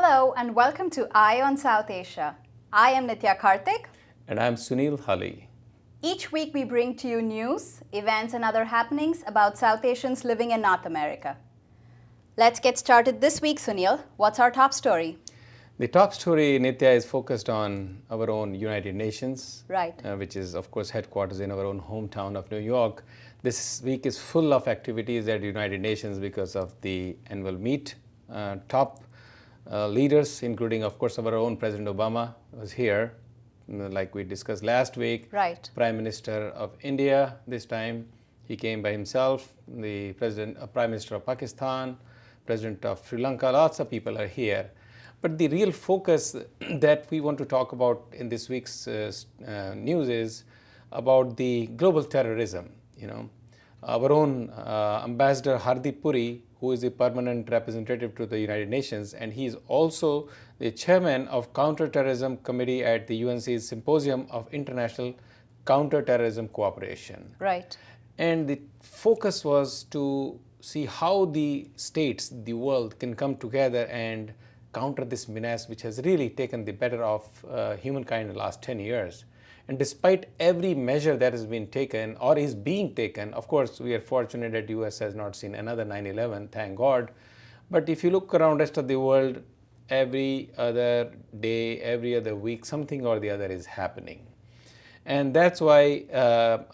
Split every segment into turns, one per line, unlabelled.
Hello and welcome to Eye on South Asia. I am Nitya Karthik.
And I'm Sunil Hali.
Each week we bring to you news, events and other happenings about South Asians living in North America. Let's get started this week, Sunil. What's our top story?
The top story, Nitya, is focused on our own United Nations,
Right.
Which is, of course, headquarters in our own hometown of New York. This week is full of activities at the United Nations because of the annual meet. Top leaders, including, of course, our own President Obama was here, like we discussed last week.
Right.
Prime Minister of India this time, he came by himself. The Prime Minister of Pakistan, President of Sri Lanka, lots of people are here. But the real focus that we want to talk about in this week's news is about the global terrorism. Our own Ambassador Hardeep Puri, who is the permanent representative to the United Nations, and he is also the chairman of Counterterrorism Committee at the UNC's Symposium of International Counterterrorism Cooperation.
Right.
And the focus was to see how the states, the world, can come together and counter this menace which has really taken the better of humankind in the last 10 years. And despite every measure that has been taken or is being taken, of course, we are fortunate that the US has not seen another 9/11, thank God. But if you look around the rest of the world, every other day, every other week, something or the other is happening. And that's why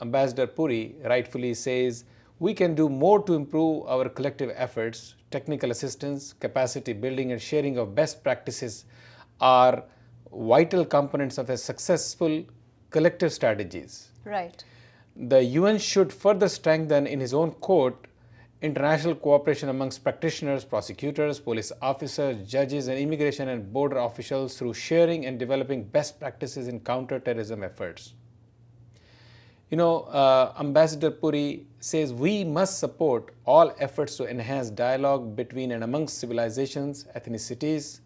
Ambassador Puri rightfully says we can do more to improve our collective efforts. Technical assistance, capacity building, and sharing of best practices are vital components of a successful collective strategies.
Right.
The UN should further strengthen, in his own quote, international cooperation amongst practitioners, prosecutors, police officers, judges, and immigration and border officials through sharing and developing best practices in counterterrorism efforts. Ambassador Puri says we must support all efforts to enhance dialogue between and amongst civilizations, ethnicities,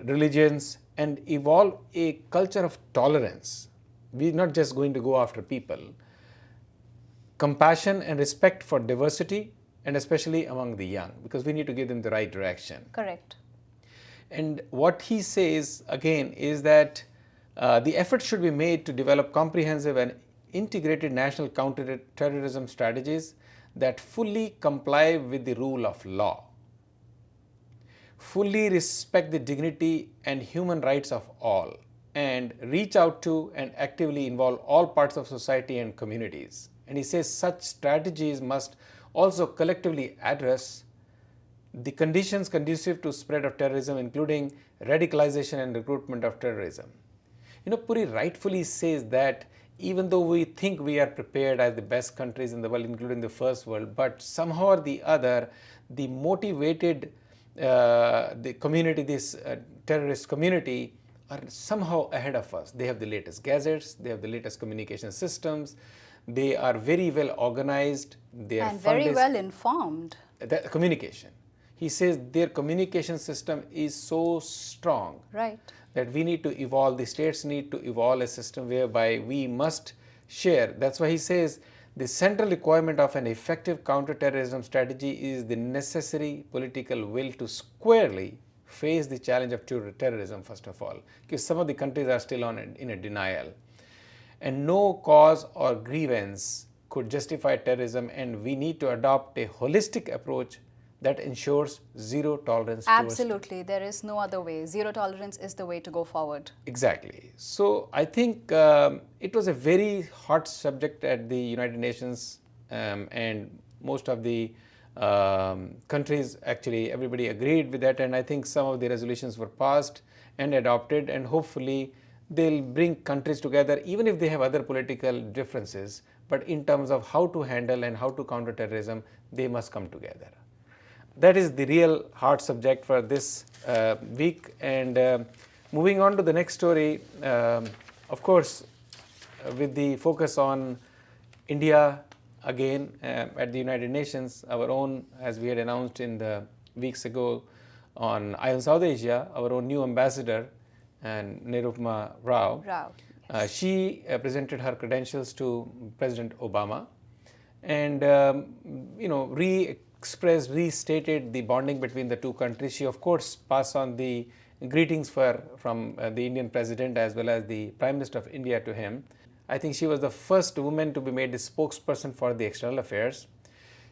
religions, and evolve a culture of tolerance. We're not just going to go after people. Compassion and respect for diversity, and especially among the young, because we need to give them the right direction.
Correct.
And what he says, again, is that the effort should be made to develop comprehensive and integrated national counterterrorism strategies that fully comply with the rule of law, fully respect the dignity and human rights of all, and reach out to and actively involve all parts of society and communities. And he says such strategies must also collectively address the conditions conducive to spread of terrorism, including radicalization and recruitment of terrorism. Puri rightfully says that even though we think we are prepared as the best countries in the world, including the first world, but somehow or the other, the motivated the community, this terrorist community, are somehow ahead of us. They have the latest gadgets, they have the latest communication systems, they are very well organized, they are
very well informed.
The communication. He says their communication system is so strong.
Right.
That we need to evolve, the states need to evolve a system whereby we must share. That's why he says the central requirement of an effective counterterrorism strategy is the necessary political will to squarely face the challenge of terrorism, first of all, because some of the countries are still in a denial. And no cause or grievance could justify terrorism, and we need to adopt a holistic approach that ensures zero tolerance.
Absolutely. There is no other way. Zero tolerance is the way to go forward.
Exactly. So I think it was a very hot subject at the United Nations, and most of the countries, actually everybody agreed with that, and I think some of the resolutions were passed and adopted, and hopefully they'll bring countries together even if they have other political differences, but in terms of how to handle and how to counter terrorism, they must come together. That is the real hard subject for this week. And moving on to the next story, of course, with the focus on India again at the United Nations, our own, as we had announced in the weeks ago on Eye on South Asia, our own new ambassador, and Nirupama Rao.
Yes.
She presented her credentials to President Obama and expressed, restated the bonding between the two countries. She of course passed on the greetings from the Indian president as well as the Prime Minister of India to him. I think she was the first woman to be made the spokesperson for the external affairs.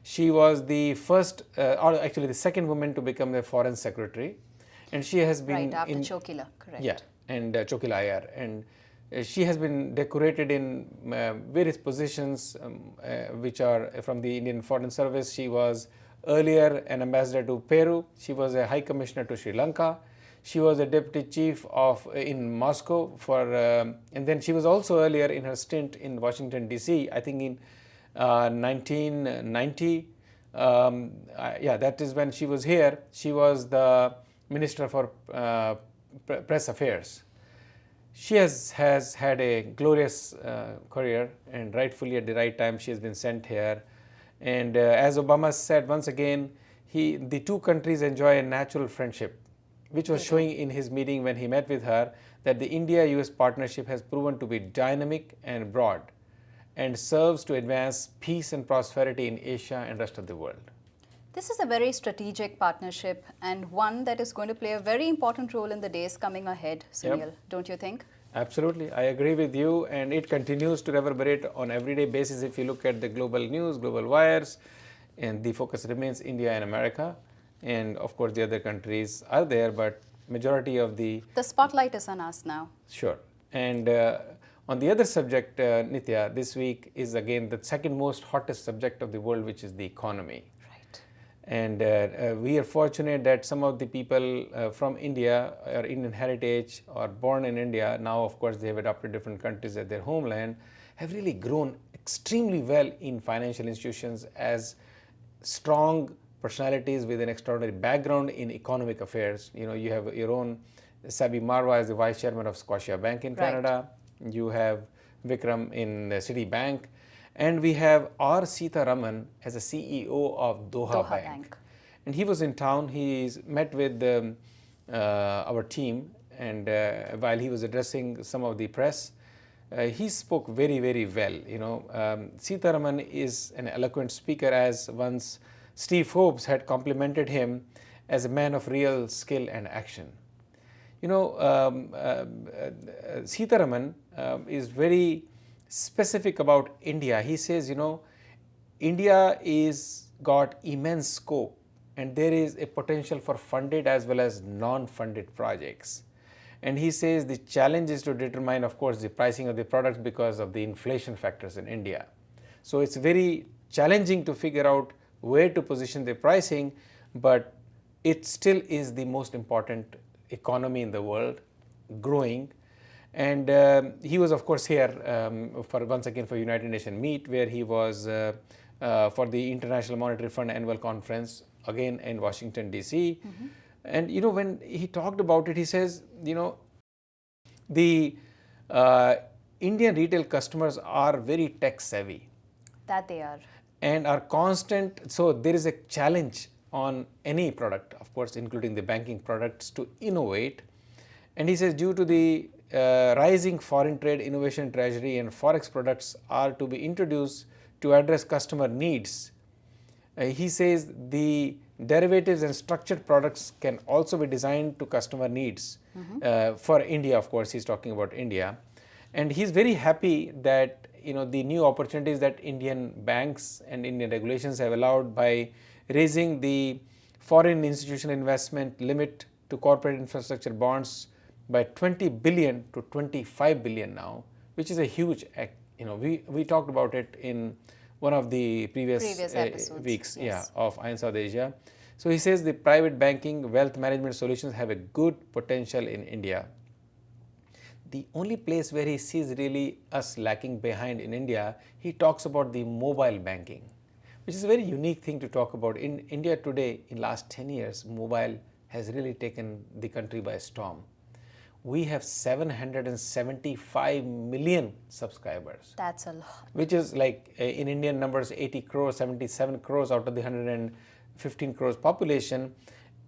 She was the first, or actually the second woman to become the foreign secretary, and she has been
right after Chokila, correct?
Yeah, and Chokila Iyer, and she has been decorated in various positions which are from the Indian Foreign Service. She was earlier an ambassador to Peru. She was a high commissioner to Sri Lanka. She was a deputy chief of in Moscow and then she was also earlier in her stint in Washington D.C. I think in 1990. Yeah, that is when she was here. She was the Minister for Press Affairs. She has had a glorious career, and rightfully at the right time she has been sent here. And as Obama said once again, the two countries enjoy a natural friendship, which was showing in his meeting when he met with her, that the India-US partnership has proven to be dynamic and broad and serves to advance peace and prosperity in Asia and rest of the world.
This is a very strategic partnership and one that is going to play a very important role in the days coming ahead, Sunil, don't you think?
Absolutely, I agree with you, and it continues to reverberate on everyday basis. If you look at the global news, global wires, and the focus remains India and America, and of course the other countries are there, but majority of the
spotlight is on us now.
Sure. And on the other subject, Nitya, this week is again the second most hottest subject of the world, which is the economy.
Right.
And we are fortunate that some of the people from India or Indian heritage or born in India, now of course they have adopted different countries as their homeland, have really grown extremely well in financial institutions as strong personalities with an extraordinary background in economic affairs. You know, you have your own Sabi Marwa as the vice chairman of Scotia Bank in Canada. You have Vikram in Citibank, and we have R. Sitharaman as a CEO of Doha Bank. And he was in town. He's met with our team, and while he was addressing some of the press, he spoke very, very well. You know, Sitharaman is an eloquent speaker, as once Steve Forbes had complimented him as a man of real skill and action. You know, Sitharaman is very specific about India. He says, you know, India is got immense scope, and there is a potential for funded as well as non-funded projects. And he says the challenge is to determine, of course, the pricing of the products because of the inflation factors in India. So it's very challenging to figure out where to position the pricing, but it still is the most important economy in the world, growing. And he was of course here once again for United Nations meet, where he was for the International Monetary Fund annual conference, again in Washington DC. And you know, when he talked about it, he says, you know, the Indian retail customers are very tech savvy.
That they are.
And are constant, so there is a challenge on any product, of course, including the banking products, to innovate. And he says due to the rising foreign trade, innovation treasury and forex products are to be introduced to address customer needs. He says the derivatives and structured products can also be designed to customer needs. For India, of course, he's talking about India. And he's very happy that, you know, the new opportunities that Indian banks and Indian regulations have allowed by raising the foreign institutional investment limit to corporate infrastructure bonds by 20 billion to 25 billion now, which is a huge act. You know, we talked about it in one of the previous weeks, yes, of ION South Asia. So he says the private banking, wealth management solutions have a good potential in India. The only place where he sees really us lacking behind in India, he talks about the mobile banking, which is a very unique thing to talk about. In India today, in last 10 years, mobile has really taken the country by storm. We have 775 million subscribers.
That's a lot.
Which is like in Indian numbers 80 crores, 77 crores out of the 115 crores population.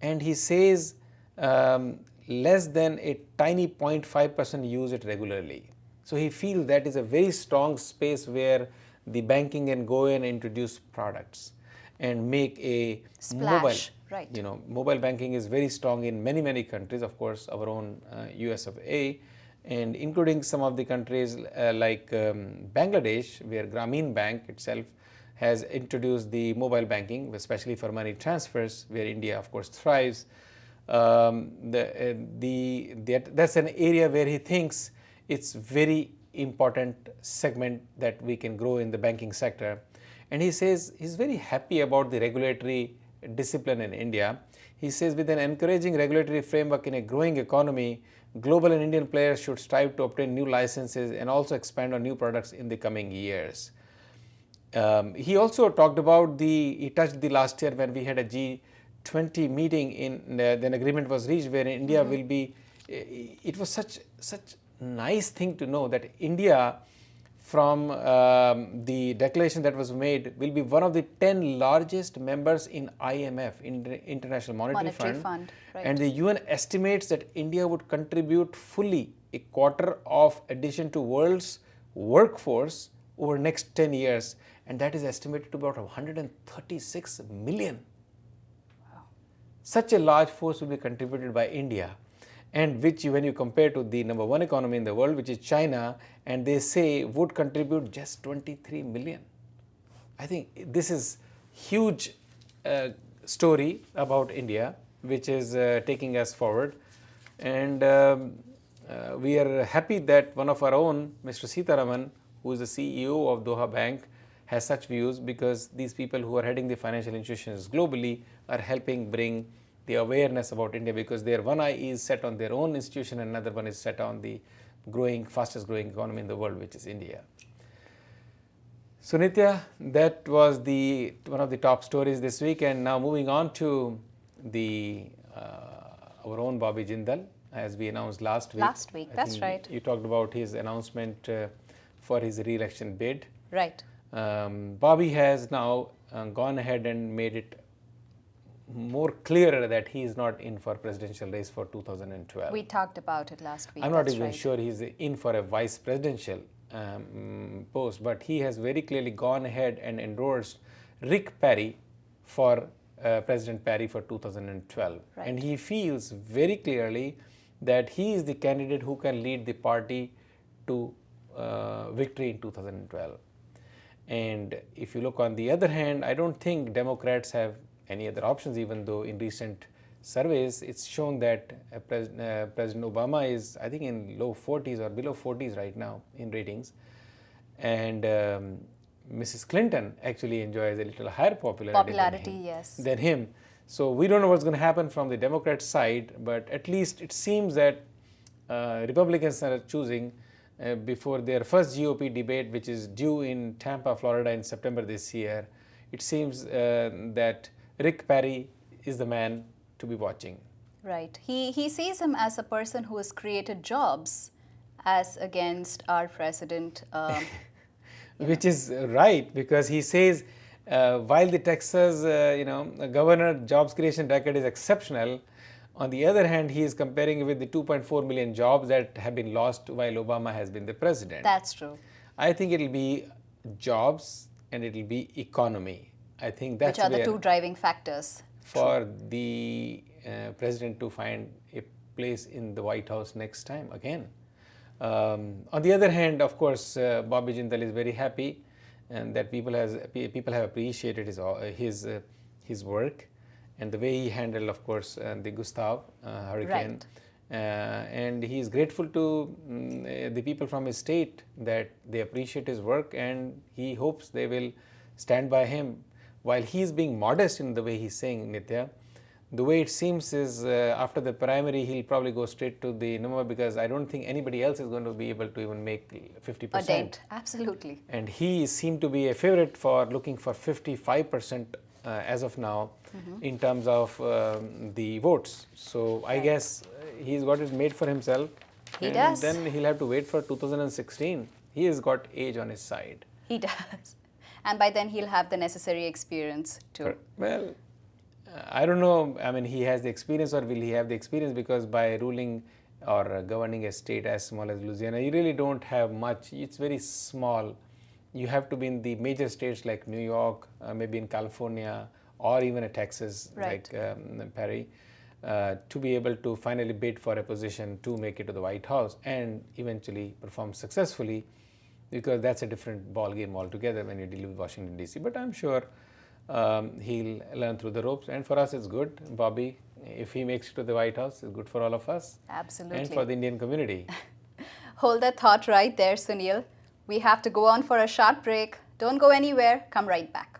And he says less than a tiny 0.5% use it regularly. So he feels that is a very strong space where the banking can go in and introduce products. and make a
Splash,
mobile,
right.
mobile banking is very strong in many countries, of course, our own US of A, and including some of the countries like Bangladesh, where Grameen Bank itself has introduced the mobile banking, especially for money transfers, where India, of course, thrives. That's an area where he thinks it's very important segment that we can grow in the banking sector. And he says he's very happy about the regulatory discipline in India. He says with an encouraging regulatory framework in a growing economy, global and Indian players should strive to obtain new licenses and also expand on new products in the coming years. He also talked about he touched the last year when we had a G20 meeting then agreement was reached where India will be, it was such nice thing to know that India, from the declaration that was made, will be one of the 10 largest members in IMF, in the International Monetary Fund.
Right.
And the UN estimates that India would contribute fully a quarter of addition to world's workforce over next 10 years, and that is estimated to about 136 million.
Wow.
Such a large force will be contributed by India, and which when you compare to the number one economy in the world, which is China, and they say would contribute just 23 million. I think this is huge story about India, which is taking us forward, and we are happy that one of our own, Mr. Sitharaman, who is the CEO of Doha Bank, has such views, because these people who are heading the financial institutions globally are helping bring the awareness about India, because their one eye is set on their own institution and another one is set on the fastest growing economy in the world, which is India. So Nitya, that was one of the top stories this week, and now moving on to our own Bobby Jindal, as we announced last week.
Last week, that's right.
You talked about his announcement for his re-election bid.
Right.
Bobby has now gone ahead and made it more clearer that he is not in for presidential race for 2012.
We talked about it last week.
I'm not even sure he's in for a vice presidential post, but he has very clearly gone ahead and endorsed Rick Perry for President Perry for 2012.
Right.
And he feels very clearly that he is the candidate who can lead the party to victory in 2012. And if you look on the other hand, I don't think Democrats have any other options, even though in recent surveys it's shown that President Obama is, I think, in low 40s or below 40s right now in ratings, and Mrs. Clinton actually enjoys a little higher popularity than him. So we don't know what's going to happen from the Democrat side, but at least it seems that Republicans are choosing before their first GOP debate, which is due in Tampa, Florida in September this year. It seems that Rick Perry is the man to be watching.
Right. He sees him as a person who has created jobs as against our president.
Which is right, because he says while the Texas governor jobs creation record is exceptional, on the other hand, he is comparing it with the 2.4 million jobs that have been lost while Obama has been the president.
That's true.
I think it will be jobs and it will be economy. I think that's
which are the two driving factors
for the president to find a place in the White House next time again. On the other hand, of course, Bobby Jindal is very happy and that people have appreciated his work and the way he handled, of course, the Gustav hurricane.
Right.
And he is grateful to the people from his state that they appreciate his work, and he hopes they will stand by him. While he is being modest in the way he's saying, Nitya, the way it seems is after the primary, he'll probably go straight to the number, because I don't think anybody else is going to be able to even make 50%.
A dent, absolutely.
And he seemed to be a favorite for looking for 55% as of now in terms of the votes. So I guess he's got it made for himself.
He does.
Then he'll have to wait for 2016. He has got age on his side.
He does. And by then he'll have the necessary experience too.
Well, I don't know. I mean, he has the experience, or will he have the experience? Because by ruling or governing a state as small as Louisiana, you really don't have much. It's very small you have to be in the major states like New York, maybe in California, or even a Texas
Right.
like Perry, to be able to finally bid for a position to make it to the White House and eventually perform successfully, because that's a different ball game altogether when you deal with Washington DC. But I'm sure he'll learn through the ropes, and for us it's good. Bobby, if he makes it to the White House, it's good for all of us.
Absolutely.
And for the Indian community.
Hold that thought right there, Sunil. We have to go on for a short break. Don't go anywhere. Come right back.